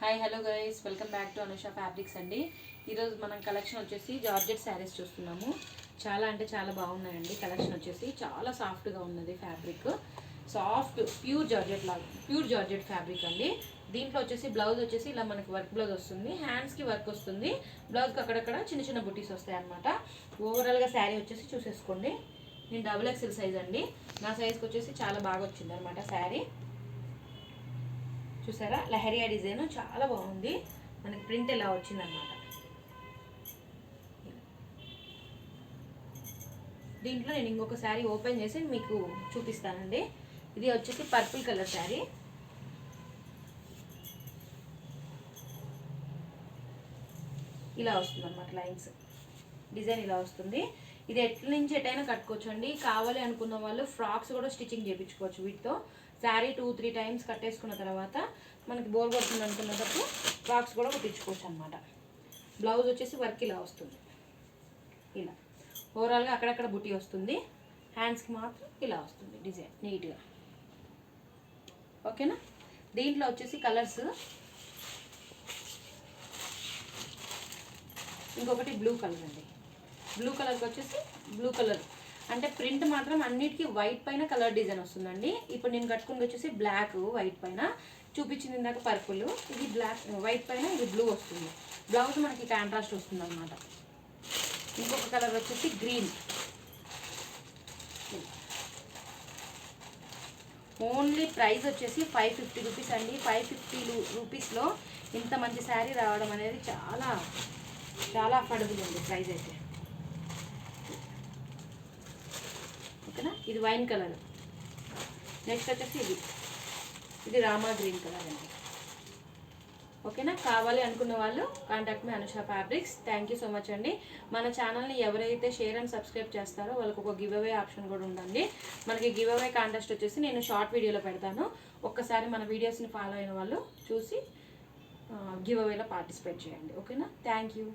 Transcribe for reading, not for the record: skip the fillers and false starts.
Hi hello guys, welcome back to Anusha fabrics అండి. ఈరోజు మనం కలెక్షన్ వచ్చేసి జార్జెట్ శారీస్ చూస్తున్నాము. చాలా అంటే చాలా బాగున్నాయండి. కలెక్షన్ వచ్చేసి చాలా సాఫ్ట్గా ఉన్నది fabric. Soft pure georgette fabric అండి. దీంట్లో వచ్చేసి బ్లౌజ్ వచ్చేసి ఇలా మనకి వర్క్ బ్లౌజ్ వస్తుంది, హ్యాండ్స్కి వర్క్ వస్తుంది, బ్లౌజ్కి అక్కడక్కడ చిన్న చిన్న బుటీస్ వస్తాయి అనమాట. ఓవరాల్గా శారీ వచ్చేసి చూసేసుకోండి. నేను XXL సైజ్ అండి. నా సైజ్కి వచ్చేసి చాలా బాగా వచ్చింది అనమాట శారీ. చూసారా, లహరియా డిజైన్ చాలా బాగుంది. మనకి ప్రింట్ ఎలా వచ్చిందనమాట. దీంట్లో నేను ఇంకొక శారీ ఓపెన్ చేసి మీకు చూపిస్తానండి. ఇది వచ్చేసి పర్పుల్ కలర్ శారీ. ఇలా వస్తుంది అనమాట, లైన్స్ డిజైన్ ఇలా వస్తుంది. ఇది ఎట్ల నుంచి ఎటైనా కట్టుకోవచ్చు అండి. కావాలి అనుకున్న వాళ్ళు ఫ్రాక్స్ కూడా స్టిచ్చింగ్ చేయించుకోవచ్చు వీటితో. శారీ 2-3 టైమ్స్ కట్టేసుకున్న తర్వాత మనకి బోర్ కొడుతుంది అనుకున్నప్పుడు ఫ్రాక్స్ కూడా కుట్టించుకోవచ్చు అనమాట. బ్లౌజ్ వచ్చేసి వర్క్ ఇలా వస్తుంది. ఇలా ఓవరాల్గా అక్కడక్కడ బుటీ వస్తుంది, హ్యాండ్స్కి మాత్రం ఇలా వస్తుంది డిజైన్ నీట్గా. ఓకేనా. దీంట్లో వచ్చేసి కలర్స్ ఇంకొకటి బ్లూ కలర్ అండి. బ్లూ కలర్కి వచ్చేసి బ్లూ కలర్ అంటే ప్రింట్ మాత్రం అన్నిటికీ వైట్ పైన కలర్ డిజైన్ వస్తుందండి. ఇప్పుడు నేను కట్టుకుంది వచ్చేసి బ్లాక్ వైట్ పైన, చూపించింది ఇందాక పర్పుల్, ఇది బ్లాక్ వైట్ పైన, ఇది బ్లూ వస్తుంది. బ్లౌజ్ మనకి కాంట్రాస్ట్ వస్తుంది అనమాట. ఇంకొక కలర్ వచ్చేసి గ్రీన్. ఓన్లీ ప్రైస్ వచ్చేసి 550 రూపీస్ అండి. 550 రూపీస్లో ఇంత మంచి శారీ రావడం అనేది చాలా చాలా అఫోర్డబుల్ ఉంది ప్రైస్ అయితే. ఓకేనా. ఇది వైన్ కలర్. నెక్స్ట్ వచ్చేసి ఇది రామా గ్రీన్ కలర్ అండి. ఓకేనా. కావాలి అనుకున్న వాళ్ళు contact me Anusha fabrics. Thank you so much అండి. మన ఛానల్ని ఎవరైతే షేర్ అండ్ సబ్స్క్రైబ్ చేస్తారో వాళ్ళకి ఒక గివ్ అవే ఆప్షన్ కూడా ఉందండి. మనకి గివ్ అవే కాంటెస్ట్ వచ్చేసి నేను షార్ట్ వీడియోలో పెడతాను. ఒక్కసారి మన వీడియోస్ని ఫాలో అయిన వాళ్ళు చూసి గివ్ అవేలో పార్టిసిపేట్ చేయండి. ఓకేనా. Thank you.